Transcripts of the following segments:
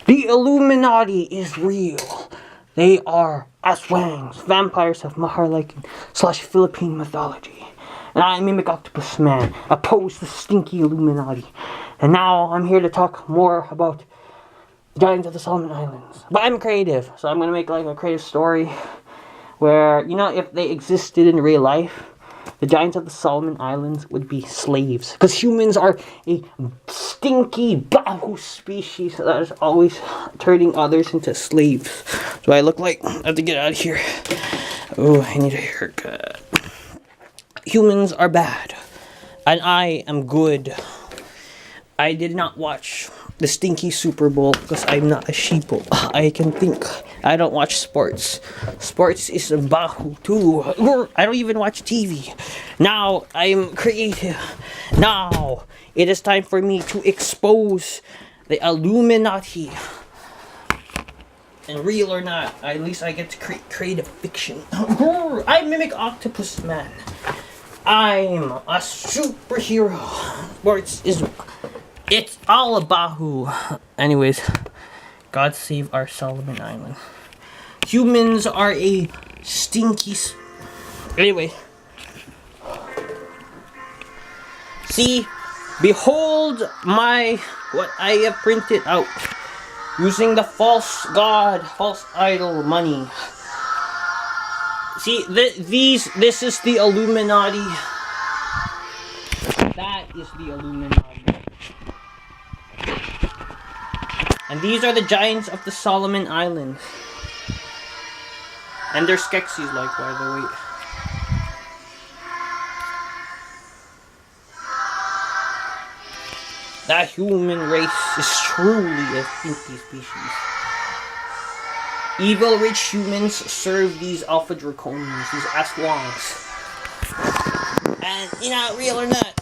The Illuminati is real. They are aswangs, vampires of Mahar-like / Philippine mythology. And I mimic Octopus-Man, oppose the stinky Illuminati. And now I'm here to talk more about the giants of the Solomon Islands. But I'm creative, so I'm gonna make like a creative story where, you know, if they existed in real life, the giants of the Solomon Islands would be slaves. Because humans are a stinky, bahu species that is always turning others into slaves. So I look like I have to get out of here. Oh, I need a haircut. Humans are bad. And I am good. I did not watch the stinky Super Bowl because I'm not a sheeple. I can think. I don't watch sports. Sports is a bahu too. I don't even watch TV. Now I'm creative. Now it is time for me to expose the Illuminati. And real or not, at least I get to create creative fiction. I mimic Octopus-Man. I'm a superhero. Sports is... It's all a bahu. Anyways, God save our Solomon Island. Humans are a stinky... Anyway. See, behold what I have printed out. Using the false god, false idol money. See, this is the Illuminati. That is the Illuminati. And these are the giants of the Solomon Islands. And they're Skeksis-like, by the way. That human race is truly a stinky species. Evil rich humans serve these Alpha Draconians, these aswangs. And, you know, real or not,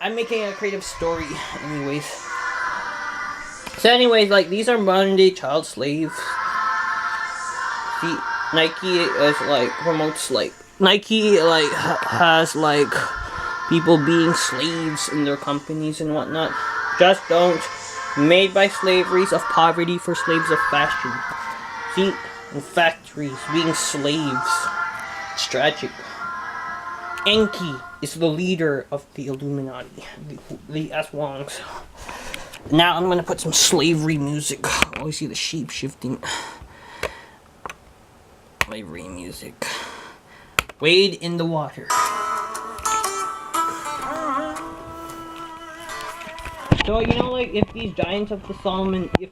I'm making a creative story anyways. So anyways, like, these are modern day child slaves. See, Nike is like, promotes like, Nike like, has like, people being slaves in their companies and whatnot. Just don't. Made by slaveries of poverty for slaves of fashion. See, in factories, being slaves. It's tragic. Enki is the leader of the Illuminati. The aswangs. Now I'm gonna put some slavery music. Oh, you see the sheep shifting. Slavery music. Wade in the water. So, you know, like, if these giants of the Solomon, if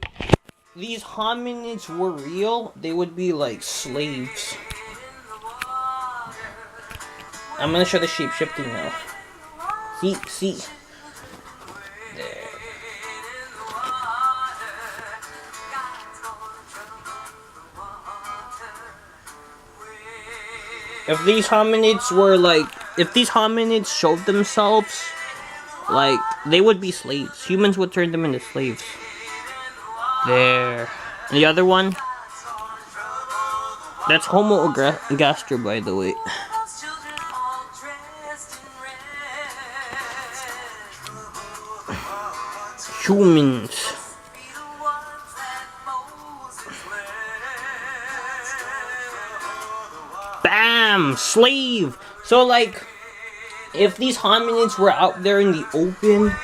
these hominids were real, they would be like slaves. I'm gonna show the sheep shifting now. See. There. If these hominids were like, if these hominids showed themselves, like, they would be slaves. Humans would turn them into slaves. There. And the other one, that's Homo gaster, by the way. Humans. Bam! Slave! So, like, if these hominids were out there in the open,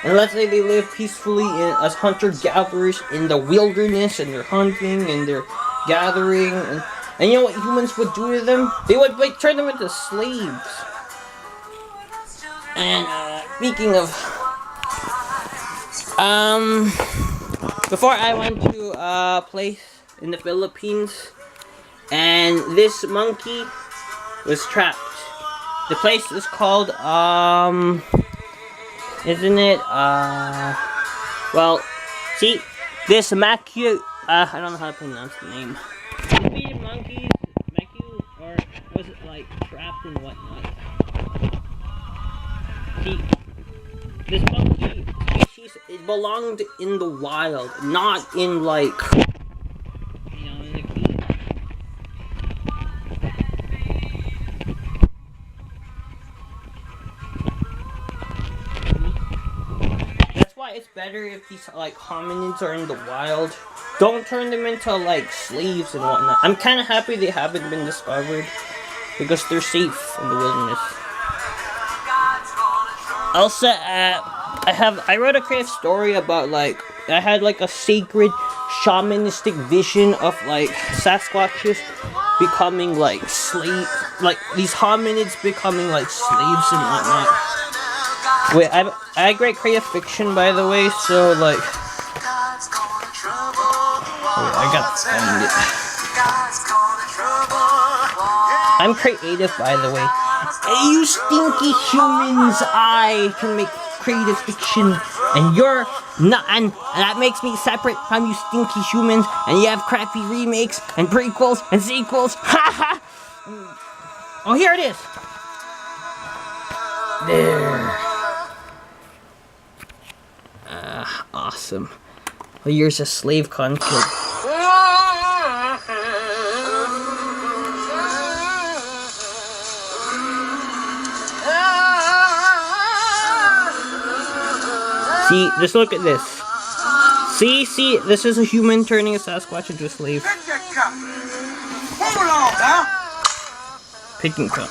and let's say they live peacefully as hunter-gatherers in the wilderness, and they're hunting, and they're gathering, and you know what humans would do to them? They would, like, turn them into slaves. And, speaking of... before I went to a place in the Philippines, and this monkey was trapped. The place is called, isn't it, well, see, this Macu, I don't know how to pronounce the name. These monkeys, Macu, or was it, like, trapped and whatnot? See, this monkey species, it belonged in the wild, not in, like, you know, in the cage. That's why it's better if these like hominids are in the wild. Don't turn them into like slaves and whatnot. I'm kind of happy they haven't been discovered because they're safe in the wilderness. Also, I wrote a creative story about like I had like a sacred shamanistic vision of like Sasquatches becoming like like these hominids becoming like slaves and whatnot. Wait, I had great creative fiction, by the way, so like, wait, I gotta find it. I'm creative, by the way. Hey, you stinky humans! I can make creative fiction, and you're not, and that makes me separate from you stinky humans. And you have crappy remakes and prequels and sequels. Ha ha! Oh, here it is. There. Awesome. Well, here's a slave conflict. See, just look at this. See, this is a human turning a Sasquatch into a slave. Picking cup.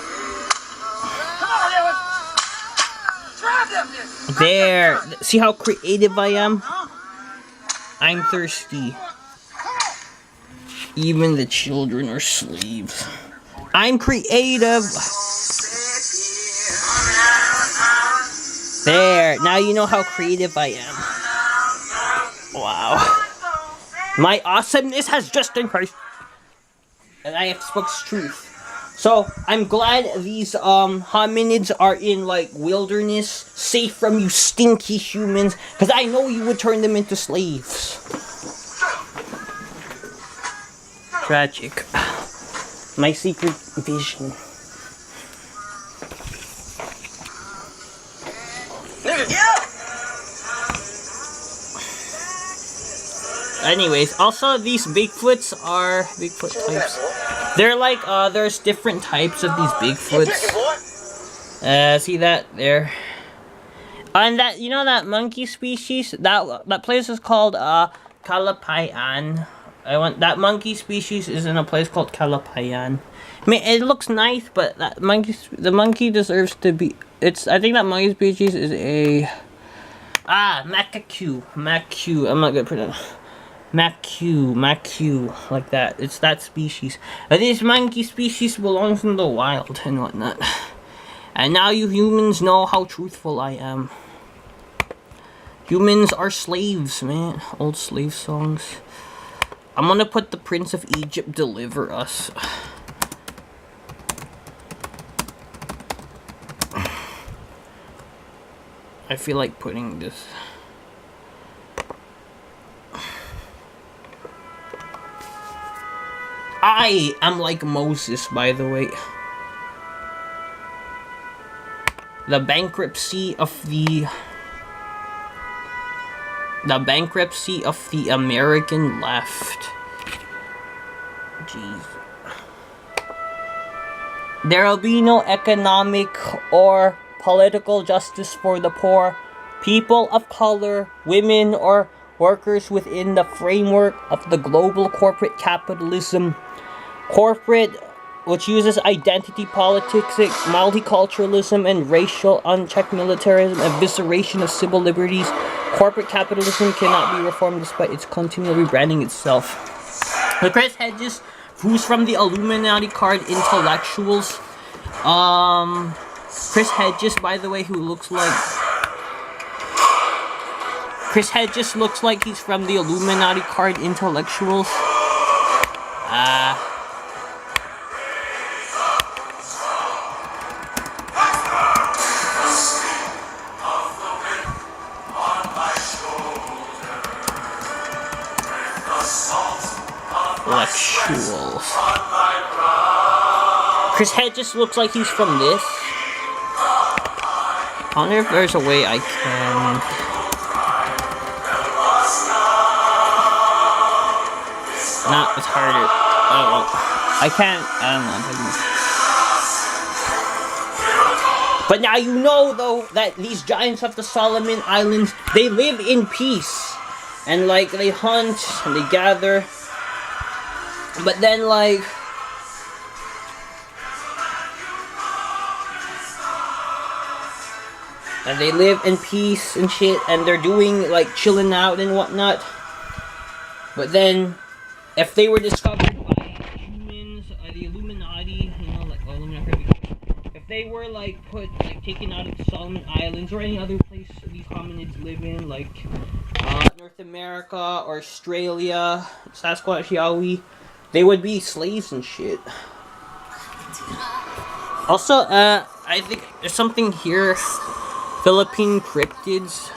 There. See how creative I am? I'm thirsty. Even the children are slaves. I'm creative. There. Now you know how creative I am. Wow. My awesomeness has just increased. And I have spoken truth. So, I'm glad these hominids are in, like, wilderness, safe from you stinky humans, because I know you would turn them into slaves. Tragic. My secret vision. Anyways, also these Bigfoots are Bigfoot types. They're like, there's different types of these Bigfoots. See that there? And that, you know that monkey species? That place is called Calapayan. That monkey species is in a place called Calapayan. I mean, it looks nice, but the monkey deserves to be. I think that monkey species is a macaque. I'm not gonna pronounce. Macaque, like that. It's that species. This monkey species belongs in the wild and whatnot. And now you humans know how truthful I am. Humans are slaves, man. Old slave songs. I'm gonna put the Prince of Egypt deliver us. I feel like putting this. I am like Moses, by the way. The bankruptcy of the American left. Jeez. There will be no economic or political justice for the poor, people of color, women, or workers within the framework of the global corporate capitalism. Corporate, which uses identity politics, multiculturalism, and racial unchecked militarism, evisceration of civil liberties. Corporate capitalism cannot be reformed despite its continual rebranding itself. The Chris Hedges, who's from the Illuminati card intellectuals. Chris Hedges, by the way, who looks like... Chris Hedges looks like he's from the Illuminati card intellectuals. Intellectuals. Chris Hedges looks like he's from this. I wonder if there's a way I can... Nah, it's harder. Oh, I can't. I don't know. But now you know, though, that these giants of the Solomon Islands, they live in peace. And, like, they hunt, and they gather. But then, like... and they live in peace and shit, and they're doing, like, chilling out and whatnot. But then, if they were discovered by humans, the Illuminati, you know, like, Illuminati, if they were, like, taken out of the Solomon Islands or any other place these hominids live in, like, North America or Australia, Sasquatch, Yowie, they would be slaves and shit. Also, I think there's something here. Philippine cryptids.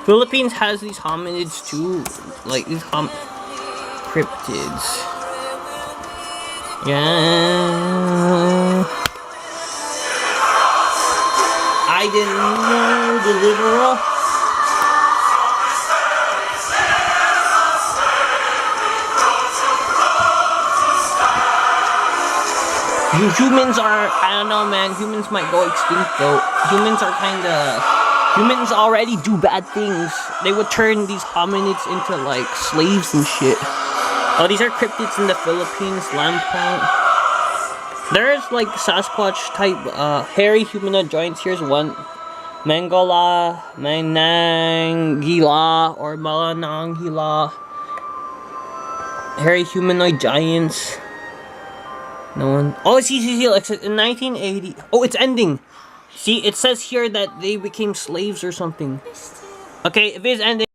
Philippines has these hominids too, like these cryptids. Yeah. I didn't know, deliverer. Humans are, I don't know, man. Humans might go extinct though. Humans already do bad things. They would turn these hominids into like slaves and shit. Oh, these are cryptids in the Philippines, Lampong. There's like Sasquatch type, hairy humanoid giants. Here's one. Mangala, Manangila, or Malanangila. Hairy humanoid giants. No one. Oh, see, like in 1980. Oh, it's ending. See, it says here that they became slaves or something. Okay, if it's ending.